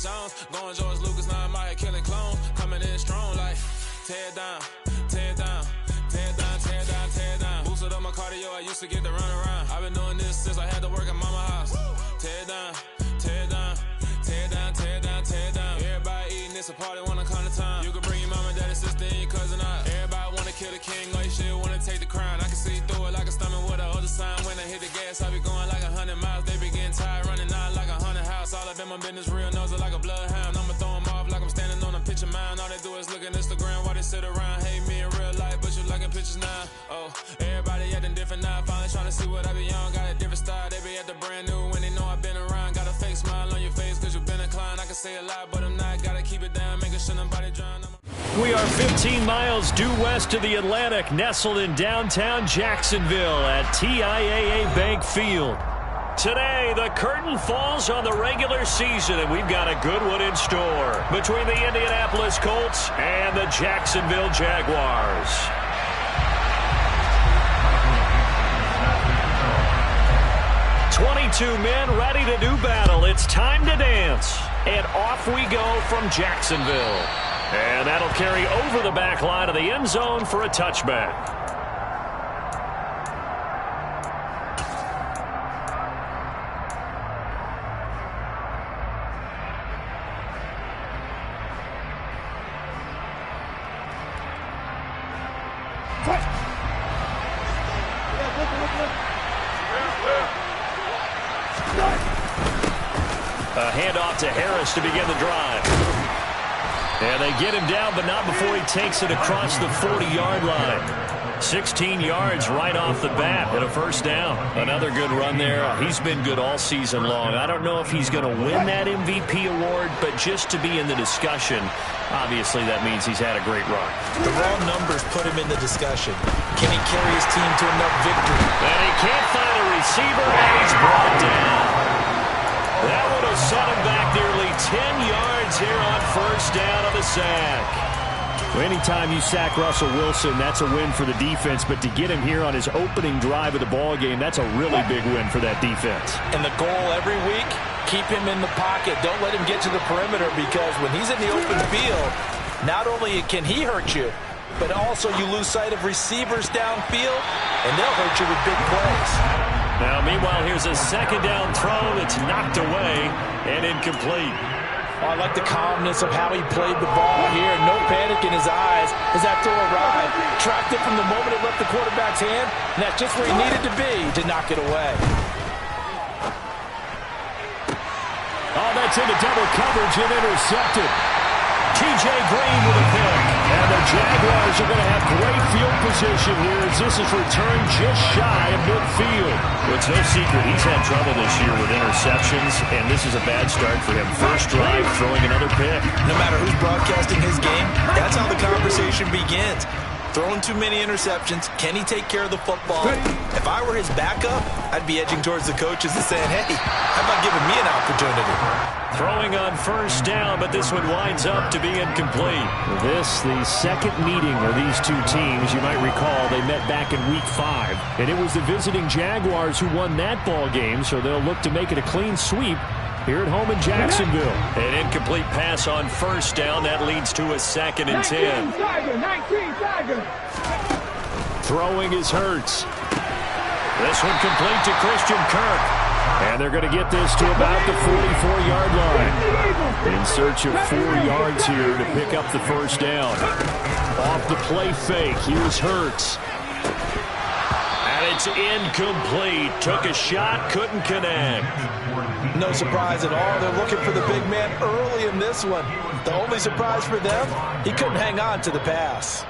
Jones. Going George Lucas, now I'm out here killing clones. Coming in strong like tear down, tear down, tear down, tear down, tear down. Boosted up my cardio, I used to get to run around. I've been doing this since I had to work at mama house. Tear down, tear down, tear down, tear down, tear down. Everybody eating, it's a party when I come to time. You can bring your mama, daddy, sister, and your cousin out. Everybody wanna kill the king, or you shit wanna take the crown. I can see through it like a stomach with a other sign. When I hit the gas, I be going like 100 miles. They be getting tired, running out like 100 house. All up in my business, real nose like a bloodhound. I'ma throw 'em off like I'm standing on a picture mound. All they do is look at Instagram while they sit around. Hate me in real life, but you liking pictures now. Oh, everybody acting different now. Finally trying to see what I be on. Got a different style, they be at the brand new when they know I've been around. Got a fake smile on your face cause you've been inclined. I can say a lot, but I'm not. Gotta keep it down, making sure nobody drown. We are 15 miles due west of the Atlantic, nestled in downtown Jacksonville at TIAA Bank Field. Today, the curtain falls on the regular season, and we've got a good one in store between the Indianapolis Colts and the Jacksonville Jaguars. "22 men ready to do battle. It's time to dance." And off we go from Jacksonville. And that'll carry over the back line of the end zone for a touchback. A handoff to Harris to begin the drive. And they get him down, but not before he takes it across the 40-yard line. 16 yards right off the bat and a first down. Another good run there. He's been good all season long. I don't know if he's going to win that MVP award, but just to be in the discussion, obviously that means he's had a great run. The raw numbers put him in the discussion. Can he carry his team to enough victory? And he can't find a receiver, and he's brought down. That would have set him back nearly 10 yards here on first down of the sack. Anytime you sack Russell Wilson, that's a win for the defense. But to get him here on his opening drive of the ball game, that's a really big win for that defense. And the goal every week, keep him in the pocket. Don't let him get to the perimeter, because when he's in the open field, not only can he hurt you, but also you lose sight of receivers downfield, and they'll hurt you with big plays. Now, meanwhile, here's a second down throw that's knocked away and incomplete. Oh, I like the calmness of how he played the ball here. No panic in his eyes as that throw arrived. Tracked it from the moment it left the quarterback's hand, and that's just where he needed to be to knock it away. Oh, that's into double coverage and intercepted. T.J. Green with a pick. And the Jaguars are going to have great field position here as this is returned just shy of midfield. Well, it's no secret he's had trouble this year with interceptions, and this is a bad start for him. First drive, throwing another pick. No matter who's broadcasting his game, that's how the conversation begins. Throwing too many interceptions. Can he take care of the football? If I were his backup, I'd be edging towards the coaches and saying, hey, how about giving me an opportunity? Throwing on first down, but this one winds up to be incomplete. This, the second meeting of these two teams. You might recall they met back in Week 5, and it was the visiting Jaguars who won that ball game, so they'll look to make it a clean sweep here at home in Jacksonville. An incomplete pass on first down. That leads to a 2nd and 10. Throwing is Hurts. This one complete to Christian Kirk. And they're going to get this to about the 44-yard line. In search of 4 yards here to pick up the first down. Off the play fake, here's Hurts. And it's incomplete. Took a shot, couldn't connect. No surprise at all. They're looking for the big man early in this one. The only surprise for them, he couldn't hang on to the pass.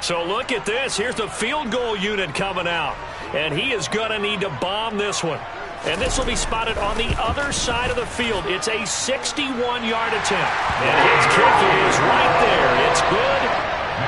So look at this. Here's the field goal unit coming out. And he is going to need to bomb this one. And this will be spotted on the other side of the field. It's a 61-yard attempt. And his kick is right there. It's good.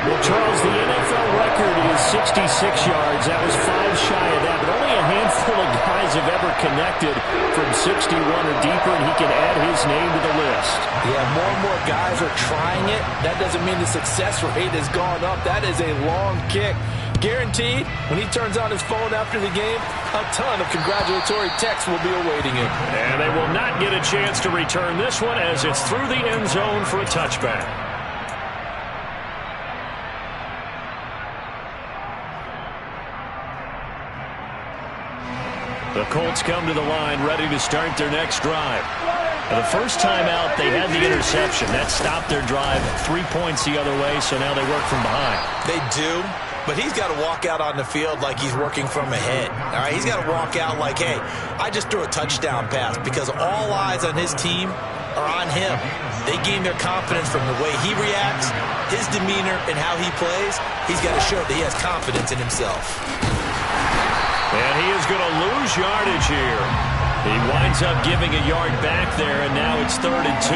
Well, Charles, the NFL record is 66 yards. That was 5 shy of that, but only a handful of guys have ever connected from 61 or deeper, and he can add his name to the list. Yeah, more and more guys are trying it. That doesn't mean the success rate has gone up. That is a long kick. Guaranteed, when he turns on his phone after the game, a ton of congratulatory texts will be awaiting him. And they will not get a chance to return this one as it's through the end zone for a touchback. The Colts come to the line ready to start their next drive. Now, the first time out, they had the interception. That stopped their drive 3 points the other way, so now they work from behind. They do, but he's got to walk out on the field like he's working from ahead. All right, he's got to walk out like, hey, I just threw a touchdown pass, because all eyes on his team are on him. They gain their confidence from the way he reacts, his demeanor, and how he plays. He's got to show that he has confidence in himself. And he is going to lose yardage here. He winds up giving a yard back there, and now it's 3rd and 2.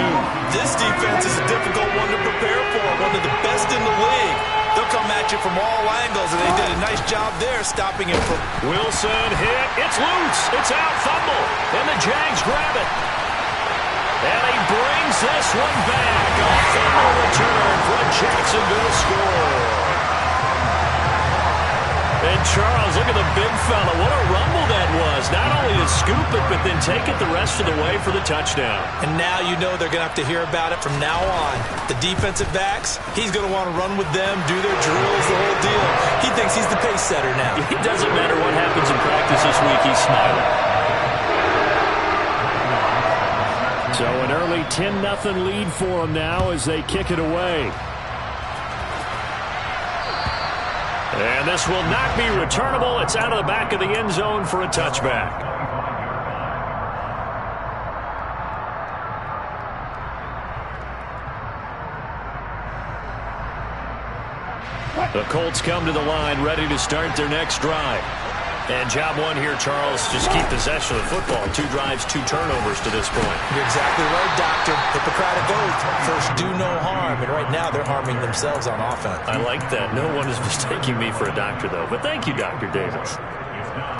This defense is a difficult one to prepare for, one of the best in the league. They'll come at you from all angles, and they did a nice job there stopping him from... Wilson hit. It's loose. It's out. Fumble. And the Jags grab it. And he brings this one back. A fumble return for a Jacksonville score. And Charles, look at the big fella. What a rumble that was. Not only to scoop it, but then take it the rest of the way for the touchdown. And now you know they're going to have to hear about it from now on. The defensive backs, he's going to want to run with them, do their drills, the whole deal. He thinks he's the pace setter now. It doesn't matter what happens in practice this week, he's smiling. So an early 10-0 lead for them now as they kick it away. And this will not be returnable. It's out of the back of the end zone for a touchback. The Colts come to the line ready to start their next drive. And job one here, Charles, just keep possession of the football. 2 drives, 2 turnovers to this point. You're exactly right, Doctor. Hippocratic oath. First, do no harm. And right now, they're harming themselves on offense. I like that. No one is mistaking me for a doctor, though. But thank you, Dr. Davis.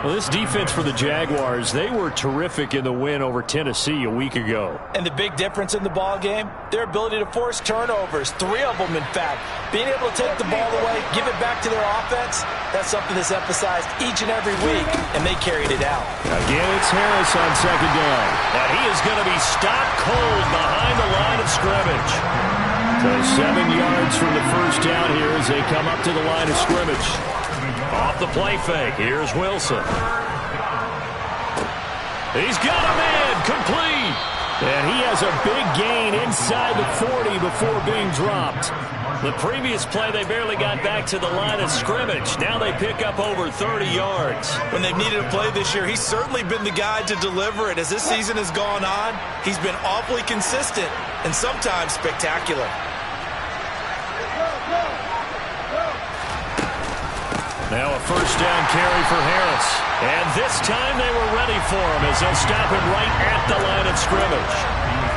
Well, this defense for the Jaguars, they were terrific in the win over Tennessee a week ago. And the big difference in the ball game, their ability to force turnovers, 3 of them, in fact. Being able to take the ball away, give it back to their offense, that's something that's emphasized each and every week, and they carried it out. Again, it's Harris on 2nd down. And he is going to be stopped cold behind the line of scrimmage. So 7 yards from the first down here as they come up to the line of scrimmage. Off the play fake, here's Wilson. He's got a man, complete. And he has a big gain inside the 40 before being dropped. The previous play, they barely got back to the line of scrimmage. Now they pick up over 30 yards. When they've needed a play this year, he's certainly been the guy to deliver it. As this season has gone on, he's been awfully consistent and sometimes spectacular. Now a first down carry for Harris. And this time they were ready for him as they'll stop him right at the line of scrimmage.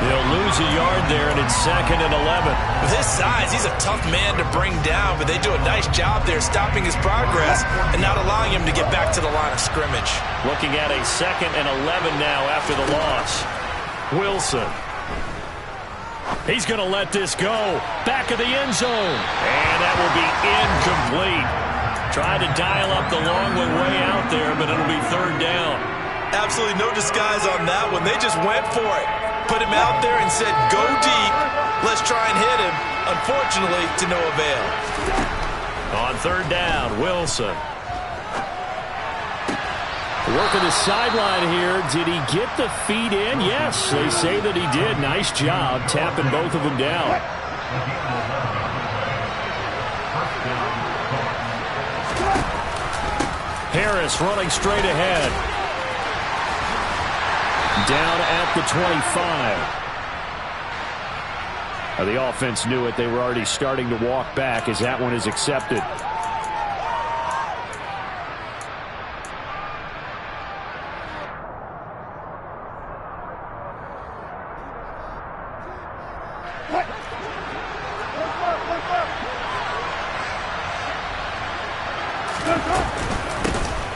They'll lose a yard there, and it's 2nd and 11. With his size, he's a tough man to bring down, but they do a nice job there stopping his progress and not allowing him to get back to the line of scrimmage. Looking at a 2nd and 11 now after the loss. Wilson. He's going to let this go. Back of the end zone. And that will be incomplete. Tried to dial up the long one way out there, but it'll be 3rd down. Absolutely no disguise on that one. They just went for it. Put him out there and said, go deep. Let's try and hit him. Unfortunately, to no avail. On 3rd down, Wilson. Working the sideline here. Did he get the feet in? Yes, they say that he did. Nice job tapping both of them down. Harris running straight ahead. Down at the 25. The offense knew it. They were already starting to walk back as that one is accepted.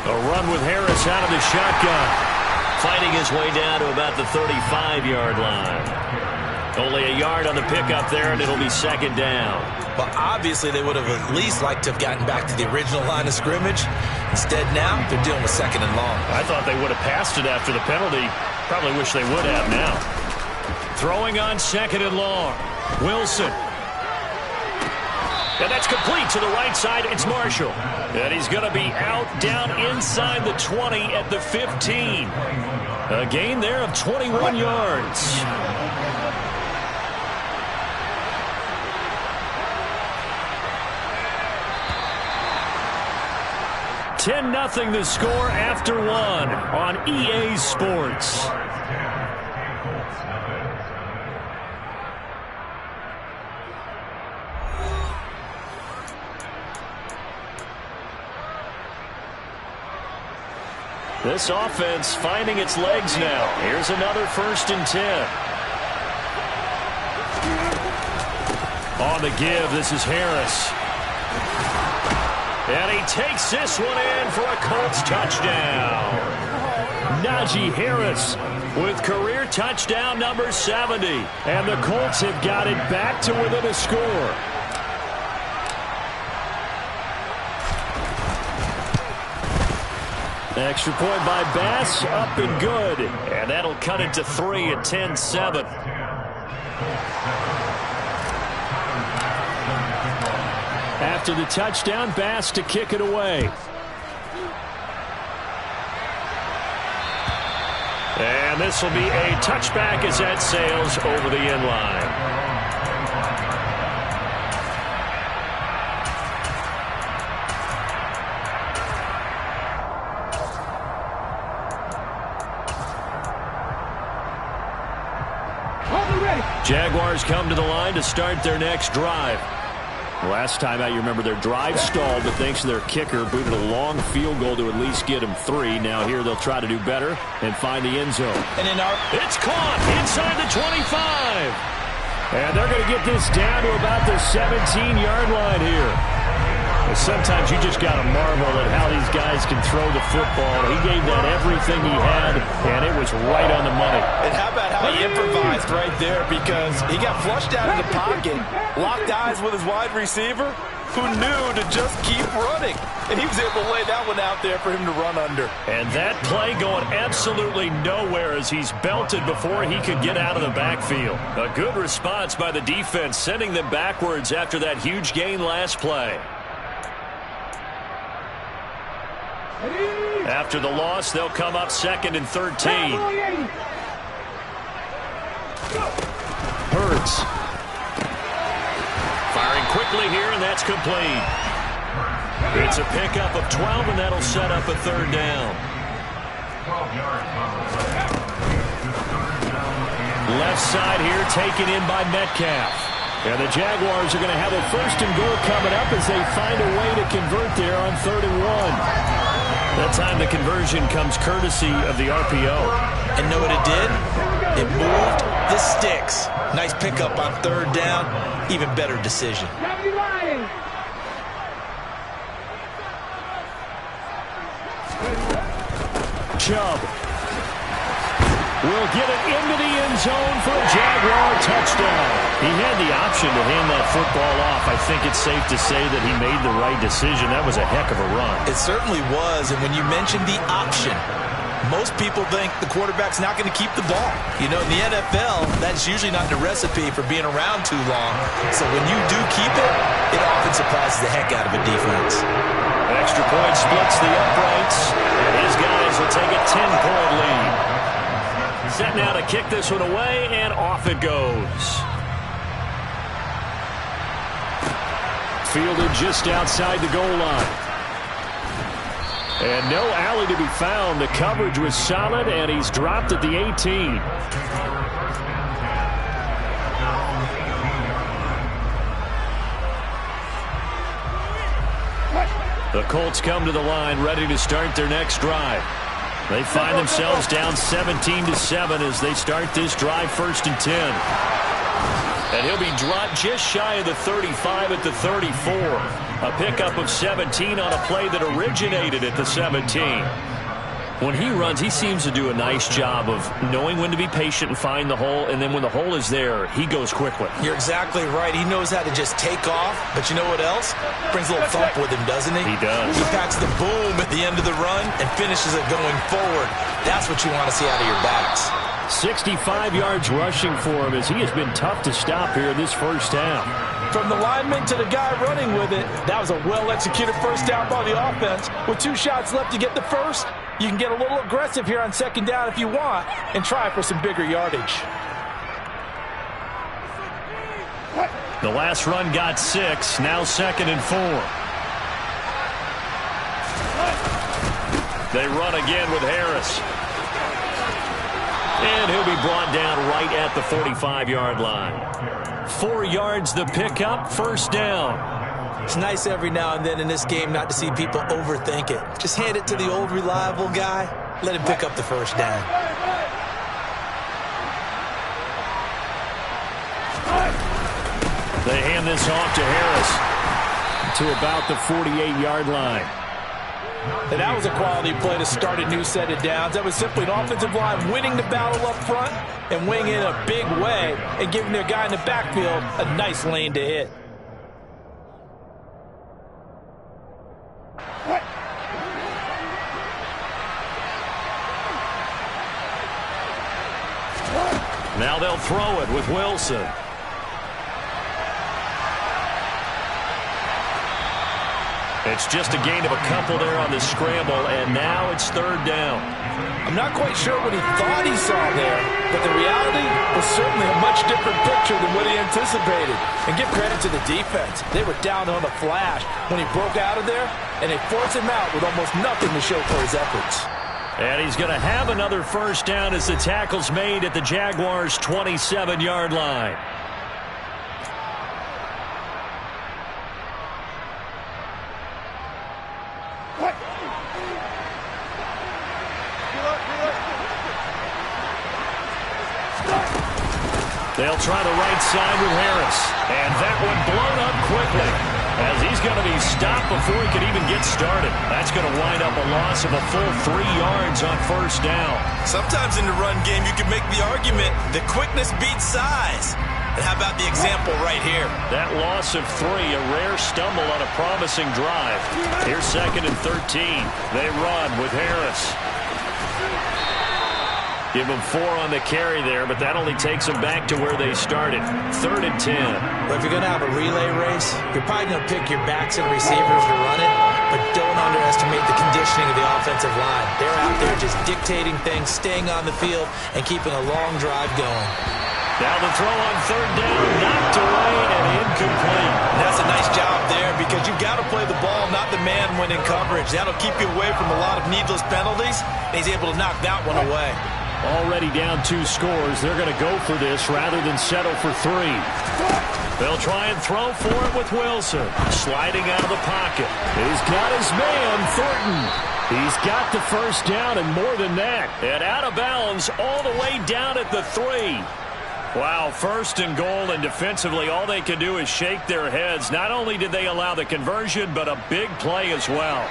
A run with Harris out of the shotgun. Fighting his way down to about the 35-yard line. Only a yard on the pickup there, and it'll be second down. But obviously they would have at least liked to have gotten back to the original line of scrimmage. Instead now, they're dealing with second and long. I thought they would have passed it after the penalty. Probably wish they would have now. Throwing on second and long. Wilson. And that's complete to the right side. It's Marshall. And he's going to be out down inside the 20 at the 15. A gain there of 21 yards. 10-0 the score after one on EA Sports. This offense finding its legs now. Here's another 1st and 10. On the give, this is Harris. And he takes this one in for a Colts touchdown. Najee Harris with career touchdown number 70. And the Colts have got it back to within a score. Extra point by Bass, up and good. And that'll cut it to 3 at 10-7. After the touchdown, Bass to kick it away. And this will be a touchback as that sails over the end line. Jaguars come to the line to start their next drive. Last time out, you remember their drive stalled, but thanks to their kicker, booted a long field goal to at least get them 3. Now here they'll try to do better and find the end zone. And it's caught inside the 25. And they're going to get this down to about the 17-yard line here. Sometimes you just got to marvel at how these guys can throw the football. He gave that everything he had, and it was right on the money. And how about how he improvised right there, because he got flushed out of the pocket, locked eyes with his wide receiver, who knew to just keep running. And he was able to lay that one out there for him to run under. And that play going absolutely nowhere as he's belted before he could get out of the backfield. A good response by the defense, sending them backwards after that huge gain last play. After the loss, they'll come up 2nd and 13. Hurts. Firing quickly here, and that's complete. It's a pickup of 12, and that'll set up a 3rd down. Left side here taken in by Metcalf. And the Jaguars are going to have a 1st and goal coming up as they find a way to convert there on 3rd and 1. That time the conversion comes courtesy of the RPO. And know what it did? It moved the sticks. Nice pickup on 3rd down. Even better decision. Chubb will get it into the end zone for a Jaguar touchdown. He had the option to hand that football off. I think it's safe to say that he made the right decision. That was a heck of a run. It certainly was, and when you mentioned the option, most people think the quarterback's not going to keep the ball. You know, in the NFL, that's usually not the recipe for being around too long. So when you do keep it, it often surprises the heck out of a defense. Extra point splits the uprights, and his guys will take a 10-point lead. Set now to kick this one away, and off it goes. Fielded just outside the goal line. And no alley to be found. The coverage was solid, and he's dropped at the 18. The Colts come to the line, ready to start their next drive. They find themselves down 17-7 as they start this drive 1st and 10. And he'll be dropped just shy of the 35 at the 34. A pickup of 17 on a play that originated at the 17. When he runs, he seems to do a nice job of knowing when to be patient and find the hole, and then when the hole is there, he goes quickly. You're exactly right. He knows how to just take off, but you know what else? Brings a little thump with him, doesn't he? He does. He packs the boom at the end of the run and finishes it going forward. That's what you want to see out of your backs. 65 yards rushing for him as he has been tough to stop here this first half. From the lineman to the guy running with it, that was a well-executed first down by the offense. With 2 shots left to get the first, you can get a little aggressive here on second down if you want and try for some bigger yardage. The last run got 6, now 2nd and 4. They run again with Harris. And he'll be brought down right at the 45-yard line. 4 yards the pickup, first down. It's nice every now and then in this game not to see people overthink it. Just hand it to the old reliable guy. Let him pick up the first down. They hand this off to Harris to about the 48-yard line. And that was a quality play to start a new set of downs. That was simply an offensive line winning the battle up front and winning in a big way and giving their guy in the backfield a nice lane to hit. Now they'll throw it with Wilson. It's just a gain of a couple there on the scramble, and now it's 3rd down. I'm not quite sure what he thought he saw there, but the reality was certainly a much different picture than what he anticipated. And give credit to the defense. They were down on a flash when he broke out of there, and they forced him out with almost nothing to show for his efforts. And he's going to have another first down as the tackle's made at the Jaguars' 27-yard line. They'll try the right side with Harris. And that one blown up quickly as he's going to be stopped before he can even get started. That's going to wind up a loss of a full 3 yards on first down. Sometimes in the run game, you can make the argument that quickness beats size. And how about the example right here? That loss of 3, a rare stumble on a promising drive. Here's 2nd and 13. They run with Harris. Give them 4 on the carry there, but that only takes them back to where they started. 3rd and 10. But if you're going to have a relay race, you're probably going to pick your backs and receivers to run it, but don't underestimate the conditioning of the offensive line. They're out there just dictating things, staying on the field, and keeping a long drive going. Now the throw on 3rd down, knocked away and incomplete. And that's a nice job there because you've got to play the ball, not the man when in coverage. That'll keep you away from a lot of needless penalties, and he's able to knock that one away. Already down 2 scores. They're going to go for this rather than settle for 3. They'll try and throw for it with Wilson. Sliding out of the pocket. He's got his man, Thornton. He's got the first down and more than that. And out of bounds all the way down at the 3. Wow, 1st and goal, and defensively all they can do is shake their heads. Not only did they allow the conversion, but a big play as well.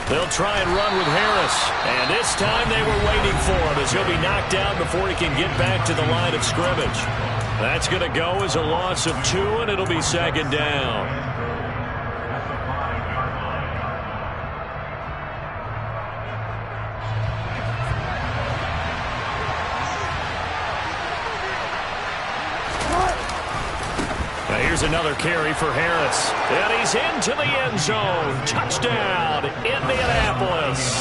They'll try and run with Harris. And this time they were waiting for him as he'll be knocked down before he can get back to the line of scrimmage. That's going to go as a loss of 2, and it'll be 2nd down. Here's another carry for Harris. And he's into the end zone. Touchdown, Indianapolis.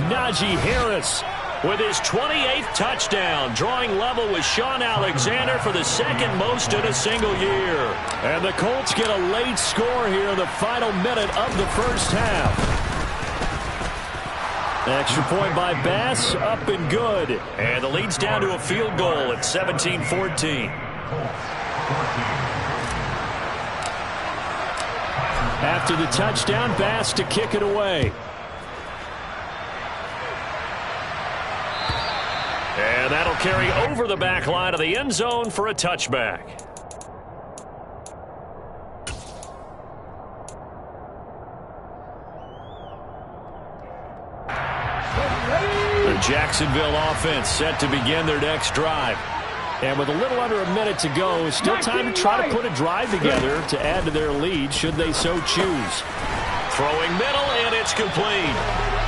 Najee Harris with his 28th touchdown, drawing level with Shaun Alexander for the 2nd most in a single year. And the Colts get a late score here in the final minute of the first half. Extra point by Bass, up and good. And the lead's down to a field goal at 17-14. After the touchdown, Bass to kick it away. And that'll carry over the back line of the end zone for a touchback. The Jacksonville offense set to begin their next drive. And with a little under a minute to go, still time to try to put a drive together to add to their lead should they so choose. Throwing middle, and it's complete.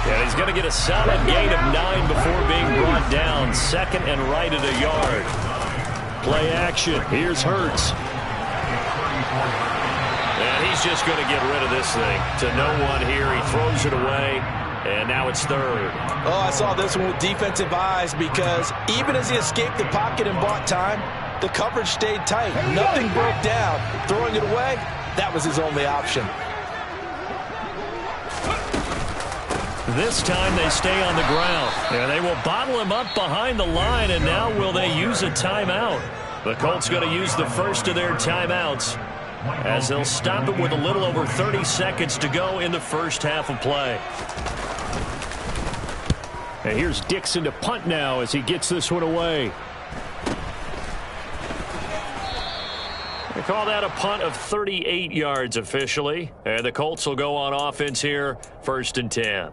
And he's going to get a solid gain of 9 before being brought down. Second and right at a yard. Play action. Here's Hurts. And he's just going to get rid of this thing to no one here. He throws it away. And now it's third. Oh, I saw this one with defensive eyes because even as he escaped the pocket and bought time, the coverage stayed tight. Nothing broke down. Throwing it away, that was his only option. This time they stay on the ground. And they will bottle him up behind the line. And now will they use a timeout? The Colts going to use the first of their timeouts as they'll stop it with a little over 30 seconds to go in the first half of play. And here's Dixon to punt now as he gets this one away. They call that a punt of 38 yards officially. And the Colts will go on offense here, 1st and 10.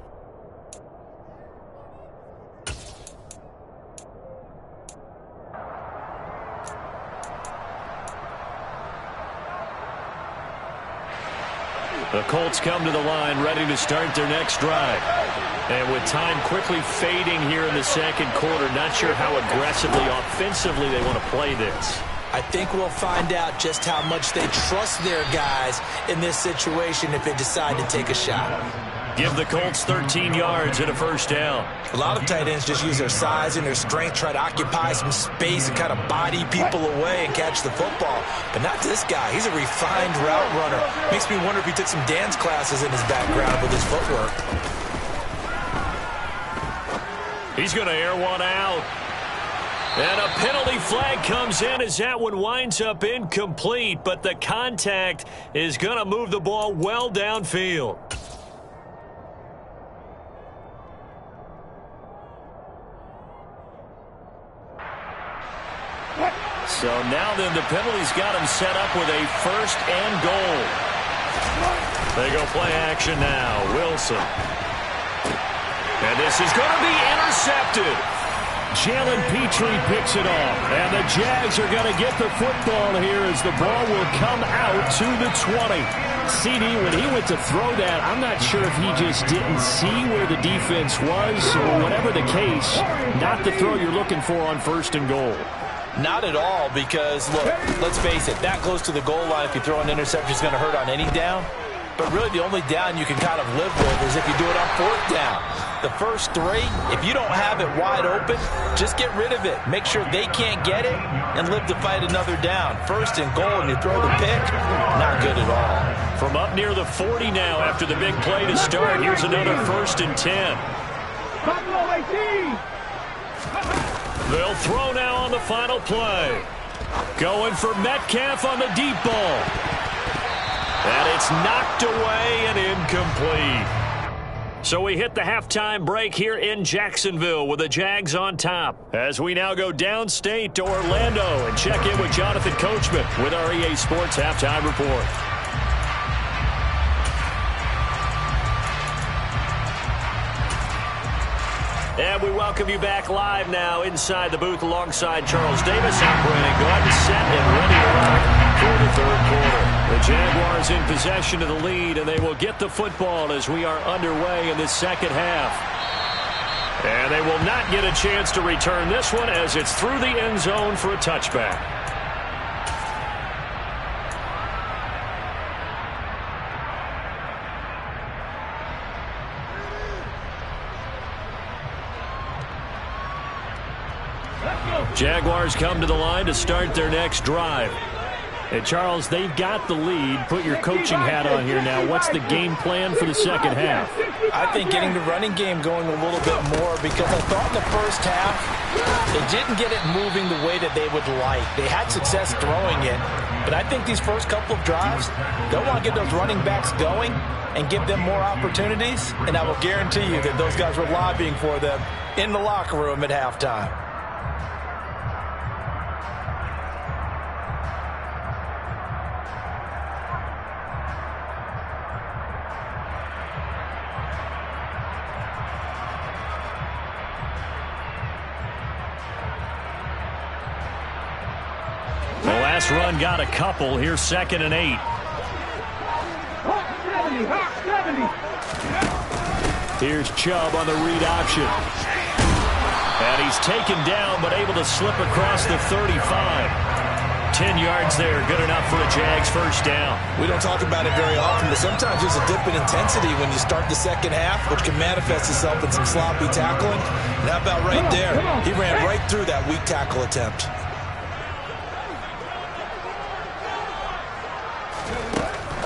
The Colts come to the line ready to start their next drive. And with time quickly fading here in the second quarter, not sure how aggressively, offensively they want to play this. I think we'll find out just how much they trust their guys in this situation if they decide to take a shot. Give the Colts 13 yards and a first down. A lot of tight ends just use their size and their strength, try to occupy some space and kind of body people away and catch the football. But not this guy. He's a refined route runner. Makes me wonder if he took some dance classes in his background with his footwork. He's going to air one out. And a penalty flag comes in as that one winds up incomplete. But the contact is going to move the ball well downfield. So now then the penalty's got him set up with a 1st and goal. They go play action now. Wilson. And this is going to be intercepted. Jalen Petrie picks it off. And the Jags are going to get the football here as the ball will come out to the 20. CD, when he went to throw that, I'm not sure if he just didn't see where the defense was or whatever the case. Not the throw you're looking for on 1st and goal. Not at all because, look, let's face it, that close to the goal line, if you throw an interception, is going to hurt on any down. But really the only down you can kind of live with is if you do it on 4th down. The first 3, if you don't have it wide open, just get rid of it. Make sure they can't get it and live to fight another down. 1st and goal and you throw the pick, not good at all. From up near the 40 now after the big play to start, here's another 1st and 10. They'll throw now on the final play. Going for Metcalf on the deep ball. And it's knocked away and incomplete. So we hit the halftime break here in Jacksonville with the Jags on top. As we now go downstate to Orlando and check in with Jonathan Coachman with our EA Sports Halftime Report. And we welcome you back live now inside the booth alongside Charles Davis. I'm Brandon Gaudin, set and ready to rock for the 3rd quarter. The Jaguars in possession of the lead, and they will get the football as we are underway in this second half. And they will not get a chance to return this one as it's through the end zone for a touchback. Jaguars come to the line to start their next drive. And Charles, they've got the lead. Put your coaching hat on here now. What's the game plan for the second half? I think getting the running game going a little bit more because I thought in the first half they didn't get it moving the way that they would like. They had success throwing it, but I think these first couple of drives, they'll want to get those running backs going and give them more opportunities, and I will guarantee you that those guys were lobbying for them in the locker room at halftime. last run got a couple. Here's 2nd and 8. Here's Chubb on the read option. And he's taken down, but able to slip across the 35. 10 yards there, good enough for a Jags first down. We don't talk about it very often, but sometimes there's a dip in intensity when you start the second half, which can manifest itself in some sloppy tackling. And how about right there? He ran right through that weak tackle attempt.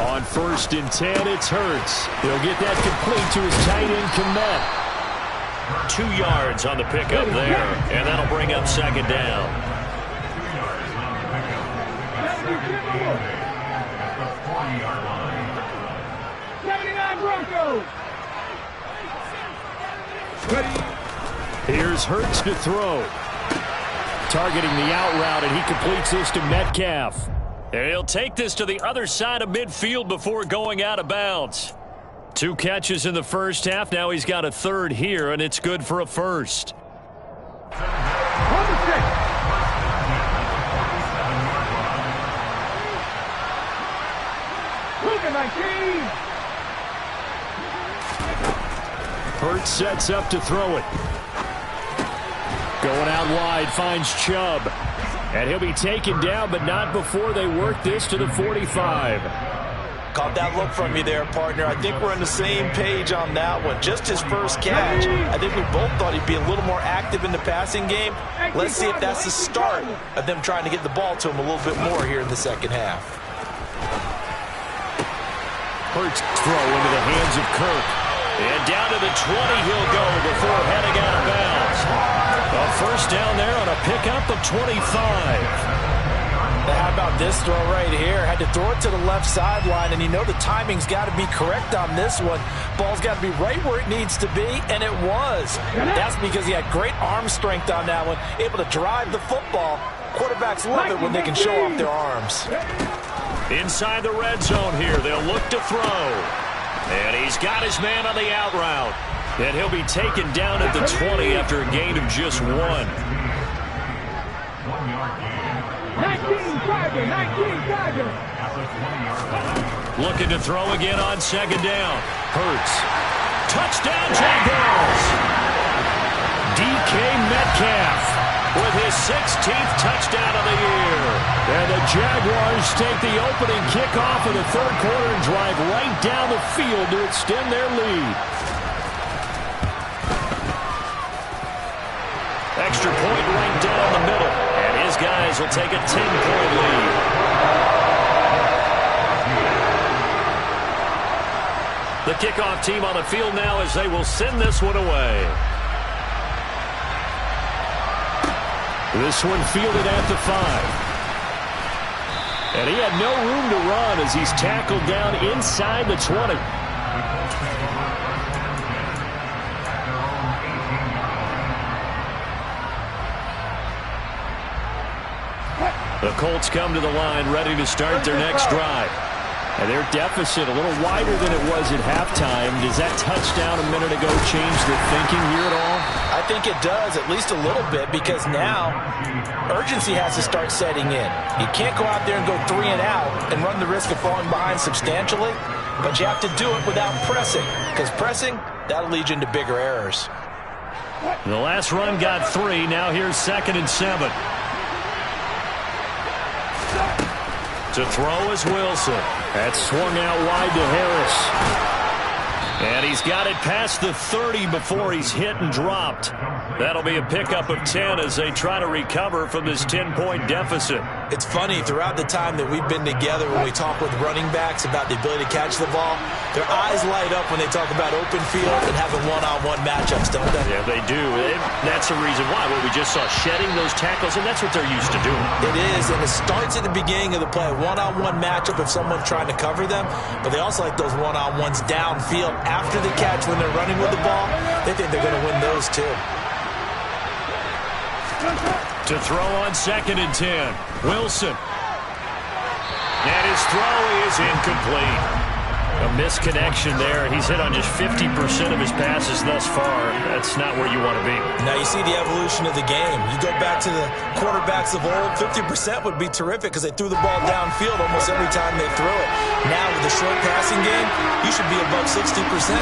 On 1st and 10, it's Hurts. He'll get that complete to his tight end, Kmet. 2 yards on the pickup there, and that'll bring up 2nd down. Here's Hurts to throw. Targeting the out route, and he completes this to Metcalf. And he'll take this to the other side of midfield before going out of bounds. 2 catches in the first half. Now he's got a 3rd here, and it's good for a 1st. Hurts sets up to throw it. Going out wide, finds Chubb. And he'll be taken down, but not before they work this to the 45. Caught that look from you there, partner. I think we're on the same page on that one. Just his first catch. I think we both thought he'd be a little more active in the passing game. Let's see if that's the start of them trying to get the ball to him a little bit more here in the second half. Hurts throw into the hands of Kirk. And down to the 20 he'll go before heading out of bounds. A first down there on a pickup of 25. Now how about this throw right here? Had to throw it to the left sideline, and you know the timing's got to be correct on this one. Ball's got to be right where it needs to be, and it was. That's because he had great arm strength on that one, able to drive the football. Quarterbacks love it when they can show off their arms. Inside the red zone here, they'll look to throw. And he's got his man on the out route. And he'll be taken down at the 20 after a gain of just 1. 19 Tiger. Looking to throw again on 2nd down. Hurts. Touchdown, Jaguars! DK Metcalf with his 16th touchdown of the year. And the Jaguars take the opening kickoff of the 3rd quarter and drive right down the field to extend their lead. Extra point right down the middle. And his guys will take a 10-point lead. The kickoff team on the field now as they will send this one away. This one fielded at the 5. And he had no room to run as he's tackled down inside the 20. The Colts come to the line ready to start their next drive. And their deficit a little wider than it was at halftime. Does that touchdown a minute ago change the thinking here at all? I think it does, at least a little bit, because now urgency has to start setting in. You can't go out there and go 3 and out and run the risk of falling behind substantially, but you have to do it without pressing, because pressing, that'll lead you into bigger errors. The last run got 3. Now here's 2nd and 7. To throw is Wilson. That swung out wide to Harris. And he's got it past the 30 before he's hit and dropped. That'll be a pickup of 10 as they try to recover from this 10-point deficit. It's funny, throughout the time that we've been together when we talk with running backs about the ability to catch the ball, their eyes light up when they talk about open field and having one-on-one matchups, don't they? Yeah, they do. That's the reason why. Well, we just saw shedding those tackles, and that's what they're used to doing. It is, and it starts at the beginning of the play, a one-on-one matchup if someone's trying to cover them, but they also like those one-on-ones downfield after the catch when they're running with the ball. They think they're going to win those too. To throw on 2nd and 10. Wilson. And his throw is incomplete. A misconnection there. He's hit on just 50% of his passes thus far. That's not where you want to be. Now you see the evolution of the game. You go back to the quarterbacks of old, 50% would be terrific because they threw the ball downfield almost every time they threw it. Now with the short passing game, you should be above 60%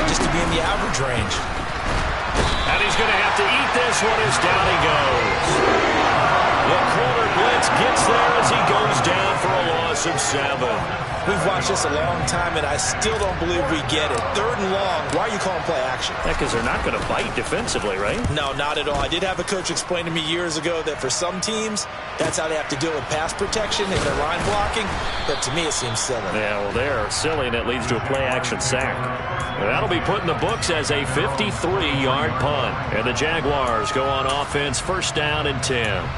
just to be in the average range. And he's going to have to eat this one as down he goes. The corner blitz gets there as he goes down for a loss of 7. We've watched this a long time, and I still don't believe we get it. 3rd and long. Why are you calling play action? Yeah, because they're not going to bite defensively, right? No, not at all. I did have a coach explain to me years ago that for some teams, that's how they have to deal with pass protection and their line blocking. But to me, it seems silly. Yeah, well, they're silly, and it leads to a play-action sack. That'll be put in the books as a 53-yard punt. And the Jaguars go on offense, 1st down and 10.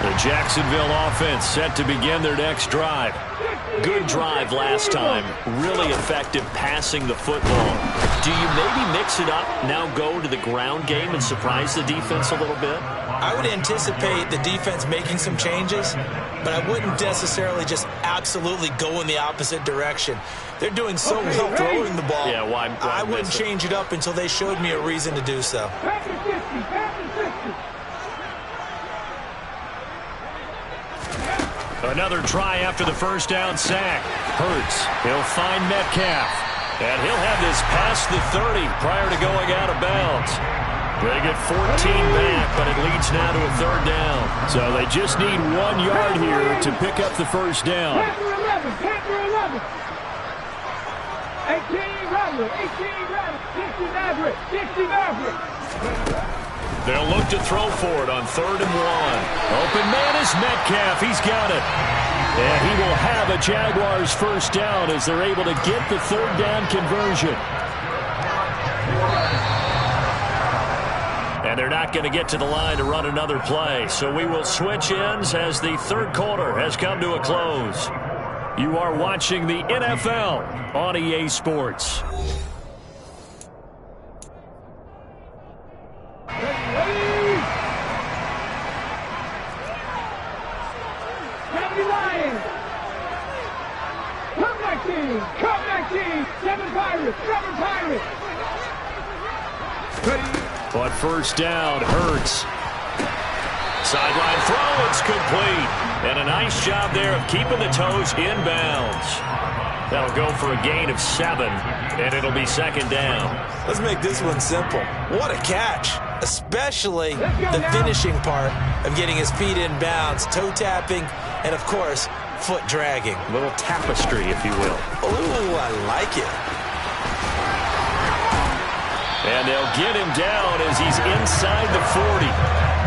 The Jacksonville offense set to begin their next drive. Good drive last time. Really effective passing the football. Do you maybe mix it up, now go to the ground game and surprise the defense a little bit? I would anticipate the defense making some changes, but I wouldn't necessarily just absolutely go in the opposite direction. They're doing so well throwing the ball. Yeah, why I wouldn't change it up until they showed me a reason to do so. Another try after the 1st down sack. Hurts. He'll find Metcalf. And he'll have this past the 30 prior to going out of bounds. They get 14 back, but it leads now to a 3rd down. So they just need 1 yard here to pick up the 1st down. 10 for 11, 10 for 11. 18 Rattler, 18 Rattler, 60 Maverick, 60 Maverick. They'll look to throw for it on 3rd and 1. Open man is Metcalf. He's got it. And he will have a Jaguars 1st down as they're able to get the 3rd down conversion. And they're not going to get to the line to run another play. So we will switch ends as the 3rd quarter has come to a close. You are watching the NFL on EA Sports. But 1st down, Hurts. Sideline throw, it's complete. And a nice job there of keeping the toes inbounds. That'll go for a gain of 7, and it'll be 2nd down. Let's make this one simple. What a catch, especially the finishing part of getting his feet in bounds, toe tapping, and, of course, foot dragging. A little tapestry, if you will. Ooh, I like it. And they'll get him down as he's inside the 40.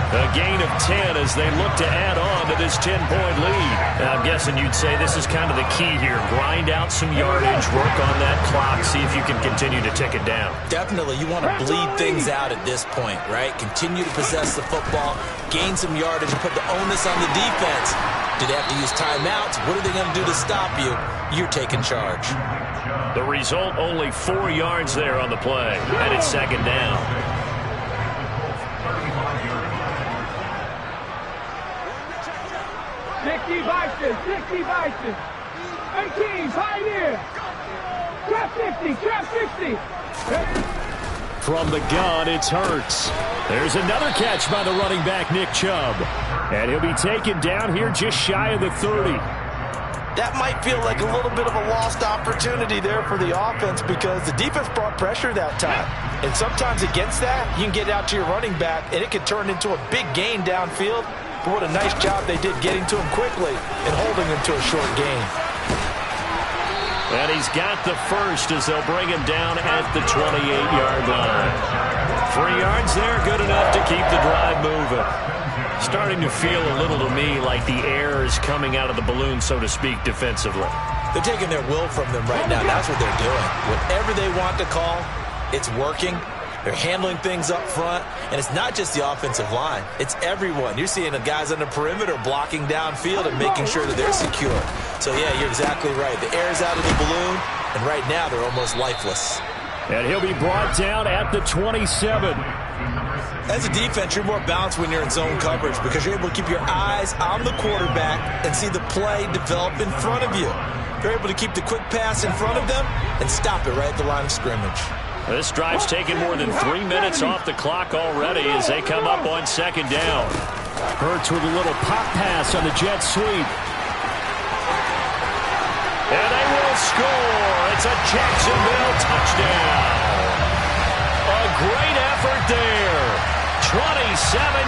A gain of 10 as they look to add on to this 10-point lead. Now, I'm guessing you'd say this is kind of the key here. Grind out some yardage, work on that clock, see if you can continue to tick it down. Definitely. You want to bleed things out at this point, right? Continue to possess the football, gain some yardage, and put the onus on the defense. Do they have to use timeouts? What are they going to do to stop you? You're taking charge. The result, only 4 yards there on the play, and it's 2nd down. 60 Bison, 60 Bison. 18, pioneer. Trap 50, trap 50. From the gun, it's Hurts. There's another catch by the running back, Nick Chubb. And he'll be taken down here just shy of the 30. That might feel like a little bit of a lost opportunity there for the offense because the defense brought pressure that time. And sometimes against that, you can get out to your running back, and it could turn into a big gain downfield. But what a nice job they did getting to him quickly and holding him to a short gain. And he's got the 1st as they'll bring him down at the 28-yard line. 3 yards there, good enough to keep the drive moving. Starting to feel a little to me like the air is coming out of the balloon, so to speak, defensively. They're taking their will from them right now. That's what they're doing. Whatever they want to call, it's working. They're handling things up front, and it's not just the offensive line. It's everyone. You're seeing the guys on the perimeter blocking downfield and making sure that they're secure. So, yeah, you're exactly right. The air's out of the balloon, and right now they're almost lifeless. And he'll be brought down at the 27. As a defense, you're more balanced when you're in zone coverage because you're able to keep your eyes on the quarterback and see the play develop in front of you. You're able to keep the quick pass in front of them and stop it right at the line of scrimmage. This drive's taken more than 3 minutes off the clock already as they come up on second down. Hurts with a little pop pass on the jet sweep. And they will score. It's a Jacksonville touchdown. A great effort there. 27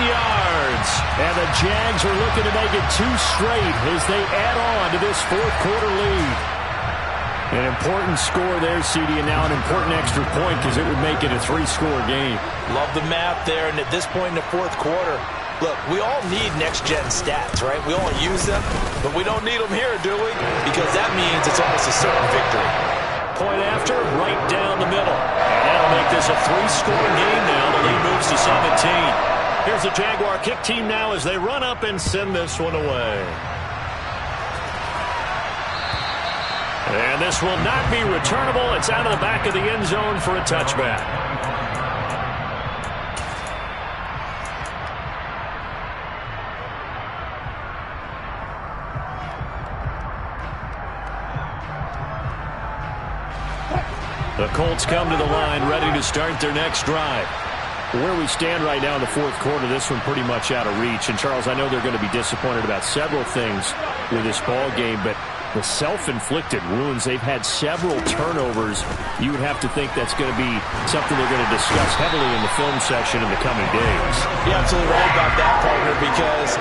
yards. And the Jags are looking to make it 2 straight as they add on to this fourth-quarter lead. An important score there, CD, and now an important extra point because it would make it a 3-score game. Love the math there, and at this point in the fourth quarter, look, we all need next-gen stats, right? We all use them, but we don't need them here, do we? Because that means it's almost a certain victory. Point after, right down the middle. And that'll make this a 3-score game now. The lead moves to 17. Here's the Jaguar kick team now as they run up and send this one away. And this will not be returnable. It's out of the back of the end zone for a touchback. The Colts come to the line, ready to start their next drive. Where we stand right now in the fourth quarter, this one pretty much out of reach. And, Charles, I know they're going to be disappointed about several things with this ball game, but the self-inflicted wounds, they've had several turnovers. You would have to think that's going to be something they're going to discuss heavily in the film section in the coming days. You're absolutely right about that, partner, because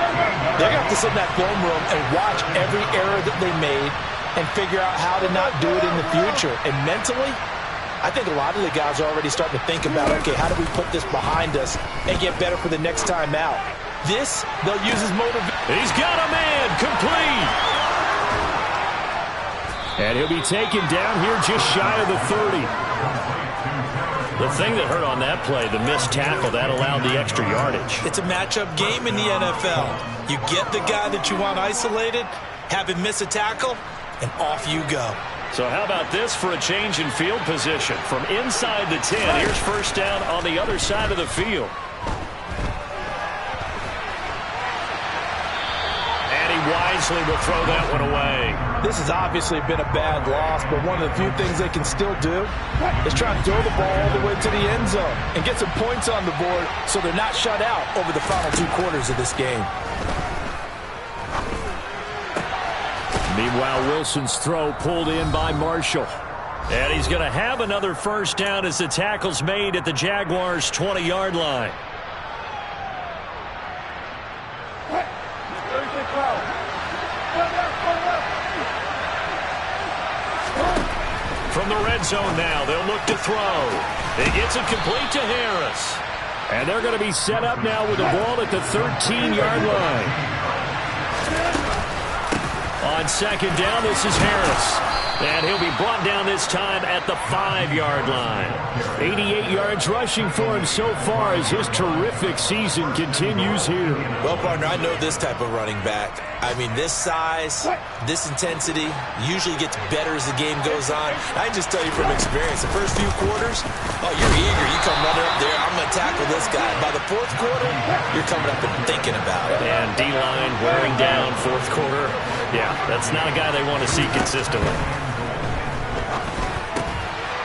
they're going to have to sit in that film room and watch every error that they made and figure out how to not do it in the future. And mentally, I think a lot of the guys are already starting to think about, okay, how do we put this behind us and get better for the next time out? This, they'll use as motivation. He's got a man, complete. And he'll be taken down here just shy of the 30. The thing that hurt on that play, the missed tackle, that allowed the extra yardage. It's a matchup game in the NFL. You get the guy that you want isolated, have him miss a tackle, and off you go. So how about this for a change in field position? From inside the 10, here's first down on the other side of the field. And he wisely will throw that one away. This has obviously been a bad loss, but one of the few things they can still do is try to throw the ball all the way to the end zone and get some points on the board so they're not shut out over the final 2 quarters of this game. Meanwhile, Wilson's throw pulled in by Marshall. And he's going to have another first down as the tackle's made at the Jaguars' 20-yard line. From the red zone now, they'll look to throw. He gets it complete to Harris. And they're going to be set up now with the ball at the 13-yard line. On second down, this is Harris. And he'll be brought down this time at the 5-yard line. 88 yards rushing for him so far as his terrific season continues here. Well, partner, I know this type of running back. I mean, this size, this intensity usually gets better as the game goes on. I can just tell you from experience, the first few quarters, oh, you're eager. You come running up there, I'm going to tackle this guy. By the fourth quarter, you're coming up and thinking about it. And D-line wearing down fourth quarter. Yeah, that's not a guy they want to see consistently.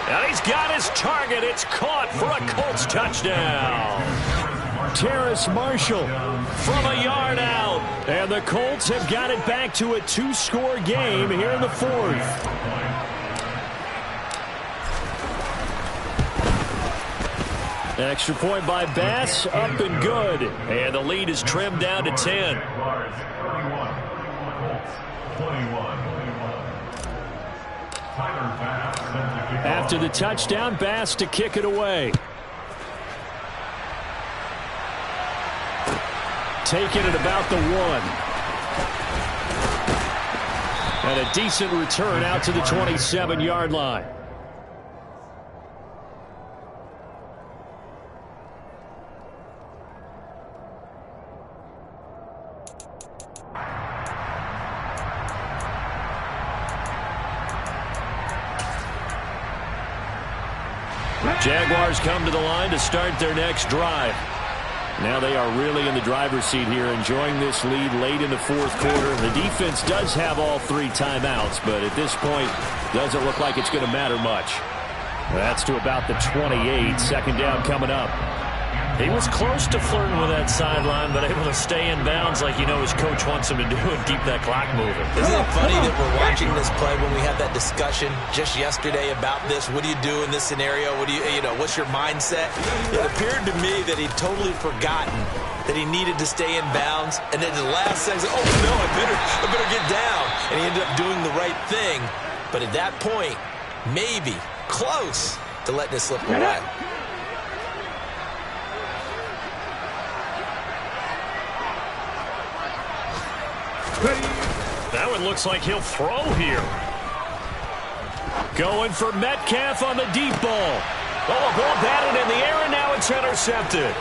And he's got his target. It's caught for a Colts touchdown. Terrace Marshall from a yard out. And the Colts have got it back to a 2-score game here in the fourth. An extra point by Bass, up and good. And the lead is trimmed down to 10. After the touchdown, Bass to kick it away. Taking it about the 1. And a decent return out to the 27-yard line. Jaguars come to the line to start their next drive. Now they are really in the driver's seat here, enjoying this lead late in the fourth quarter. The defense does have all 3 timeouts, but at this point, doesn't look like it's going to matter much. That's to about the 28. Second down coming up. He was close to flirting with that sideline, but able to stay in bounds like you know his coach wants him to do and keep that clock moving. Isn't it funny that we're watching this play when we had that discussion just yesterday about this? What do you do in this scenario? What do you know, what's your mindset? It appeared to me that he'd totally forgotten that he needed to stay in bounds, and then the last second, oh no, I better get down. And he ended up doing the right thing. But at that point, maybe close to letting it slip away. That one looks like he'll throw here. Going for Metcalf on the deep ball. Oh, a ball batted in the air, and now it's intercepted.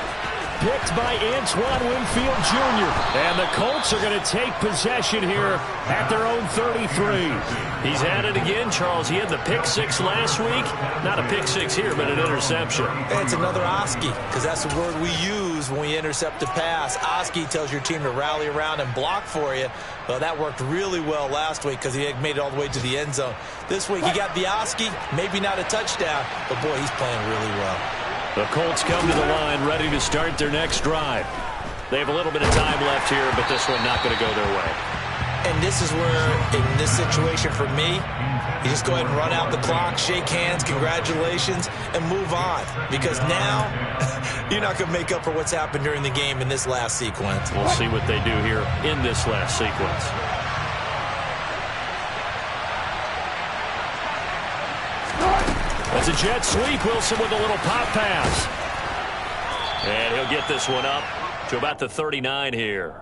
Picked by Antoine Winfield Jr. And the Colts are going to take possession here at their own 33. He's at it again, Charles. He had the pick 6 last week. Not a pick 6 here, but an interception. It's another Oski, because that's the word we use when we intercept a pass. Oski tells your team to rally around and block for you. Well, that worked really well last week because he had made it all the way to the end zone. This week he got the Oski, maybe not a touchdown, but boy, he's playing really well. The Colts come to the line ready to start their next drive. They have a little bit of time left here, but this one not going to go their way. And this is where, in this situation for me, you just go ahead and run out the clock, shake hands, congratulations, and move on. Because now, you're not going to make up for what's happened during the game in this last sequence. We'll see what they do here in this last sequence. That's a jet sweep. Wilson with a little pop pass. And he'll get this one up to about the 39 here.